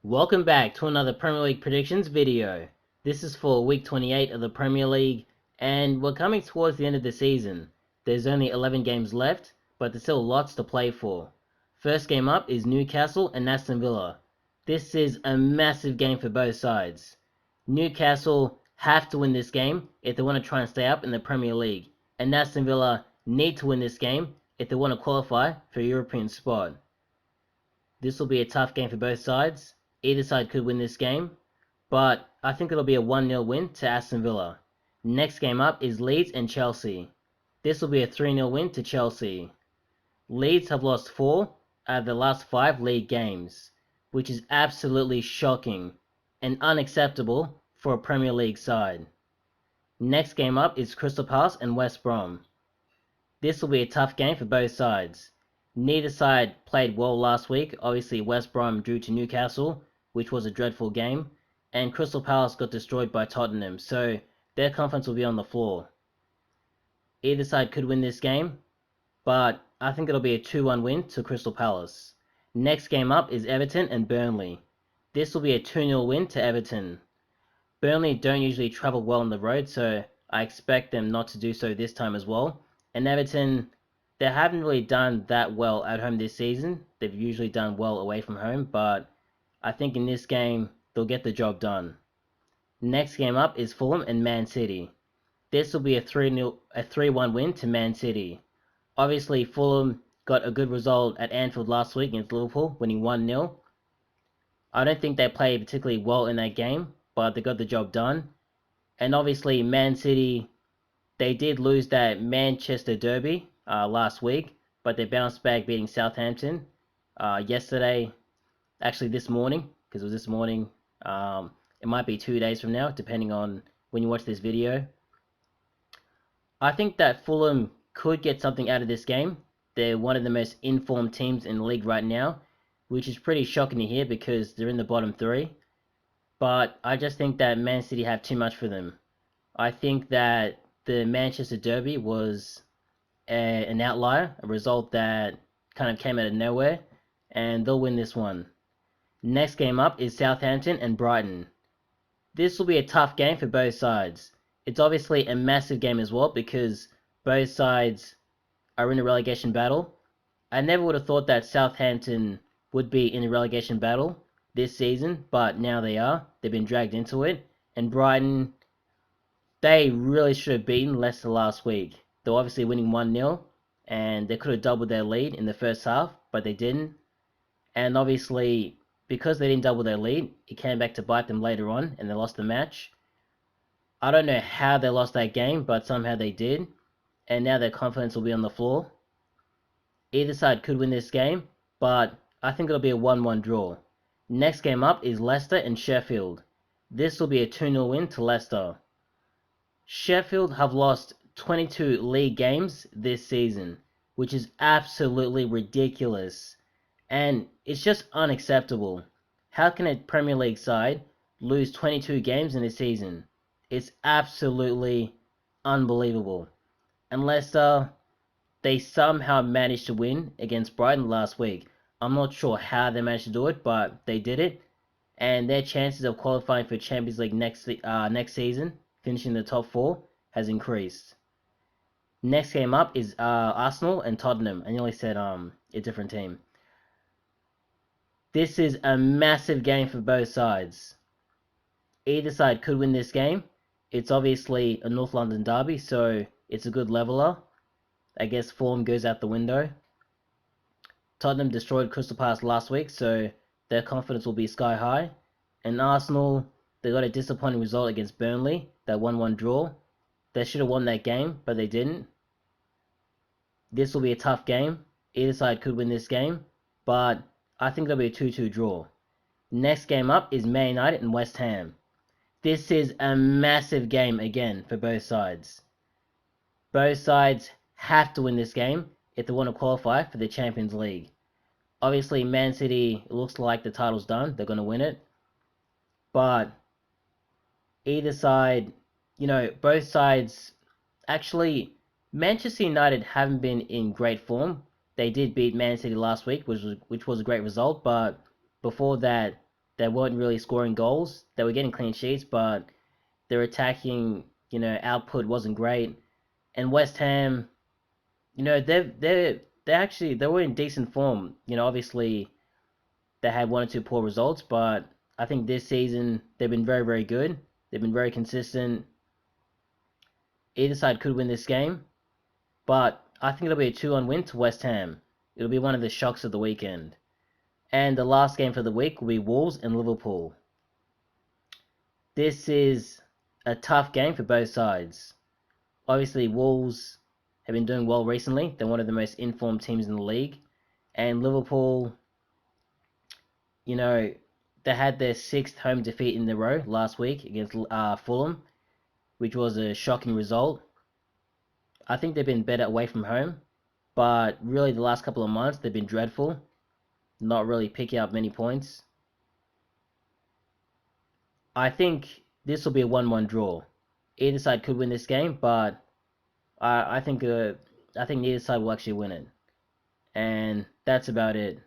Welcome back to another Premier League predictions video. This is for week 28 of the Premier League, and we're coming towards the end of the season. There's only 11 games left, but there's still lots to play for. First game up is Newcastle and Aston Villa. This is a massive game for both sides. Newcastle have to win this game if they want to try and stay up in the Premier League, and Aston Villa need to win this game if they want to qualify for a European spot. This will be a tough game for both sides. Either side could win this game, but I think it'll be a 1-0 win to Aston Villa. Next game up is Leeds and Chelsea. This will be a 3-0 win to Chelsea. Leeds have lost 4 out of the last 5 league games, which is absolutely shocking and unacceptable for a Premier League side. Next game up is Crystal Palace and West Brom. This will be a tough game for both sides. Neither side played well last week. Obviously, West Brom drew to Newcastle, which was a dreadful game, and Crystal Palace got destroyed by Tottenham, so their confidence will be on the floor. Either side could win this game, but I think it'll be a 2-1 win to Crystal Palace. Next game up is Everton and Burnley. This will be a 2-0 win to Everton. Burnley don't usually travel well on the road, so I expect them not to do so this time as well. And Everton, they haven't really done that well at home this season. They've usually done well away from home, but I think in this game, they'll get the job done. Next game up is Fulham and Man City. This will be a 3-1 win to Man City. Obviously, Fulham got a good result at Anfield last week against Liverpool, winning 1-0. I don't think they played particularly well in that game, but they got the job done. And obviously, Man City, they did lose that Manchester derby last week, but they bounced back beating Southampton yesterday. Actually, this morning, because it was this morning. It might be 2 days from now, depending on when you watch this video. I think that Fulham could get something out of this game. They're one of the most informed teams in the league right now, which is pretty shocking to hear because they're in the bottom 3. But I just think that Man City have too much for them. I think that the Manchester derby was an outlier, a result that kind of came out of nowhere, and they'll win this one. Next game up is Southampton and Brighton. This will be a tough game for both sides. It's obviously a massive game as well because both sides are in a relegation battle. I never would have thought that Southampton would be in a relegation battle this season, but now they are. They've been dragged into it. And Brighton, they really should have beaten Leicester last week. They're obviously winning 1-0, and they could have doubled their lead in the first half, but they didn't. And obviously, because they didn't double their lead, it came back to bite them later on, and they lost the match. I don't know how they lost that game, but somehow they did, and now their confidence will be on the floor. Either side could win this game, but I think it'll be a 1-1 draw. Next game up is Leicester and Sheffield. This will be a 2-0 win to Leicester. Sheffield have lost 22 league games this season, which is absolutely ridiculous. And it's just unacceptable. How can a Premier League side lose 22 games in a season? It's absolutely unbelievable. And Leicester, they somehow managed to win against Brighton last week. I'm not sure how they managed to do it, but they did it. And their chances of qualifying for Champions League next season, finishing in the top 4, has increased. Next game up is Arsenal and Tottenham. I nearly said a different team. This is a massive game for both sides. Either side could win this game. It's obviously a North London derby, so it's a good leveler. I guess form goes out the window. Tottenham destroyed Crystal Palace last week, so their confidence will be sky high. And Arsenal, they got a disappointing result against Burnley, that 1-1 draw. They should have won that game, but they didn't. This will be a tough game. Either side could win this game, but I think it'll be a 2-2 draw. Next game up is Man United and West Ham. This is a massive game again for both sides. Both sides have to win this game if they want to qualify for the Champions League. Obviously, Man City, it looks like the title's done. They're going to win it. But either side, both sides, actually, Manchester United haven't been in great form. They did beat Man City last week, which was a great result, but before that, They weren't really scoring goals. They were getting clean sheets, but their attacking, output wasn't great. And West Ham, they were in decent form. Obviously they had one or two poor results, but I think this season they've been very, very good. They've been very consistent. Either side could win this game, but I think it'll be a 2-1 win to West Ham. It'll be one of the shocks of the weekend. And the last game for the week will be Wolves and Liverpool. This is a tough game for both sides. Obviously, Wolves have been doing well recently. They're one of the most informed teams in the league. And Liverpool, they had their sixth home defeat in a row last week against Fulham, which was a shocking result. I think they've been better away from home, but really the last couple of months they've been dreadful, not really picking up many points. I think this will be a 1-1 draw. Either side could win this game, but I think neither side will actually win it. And that's about it.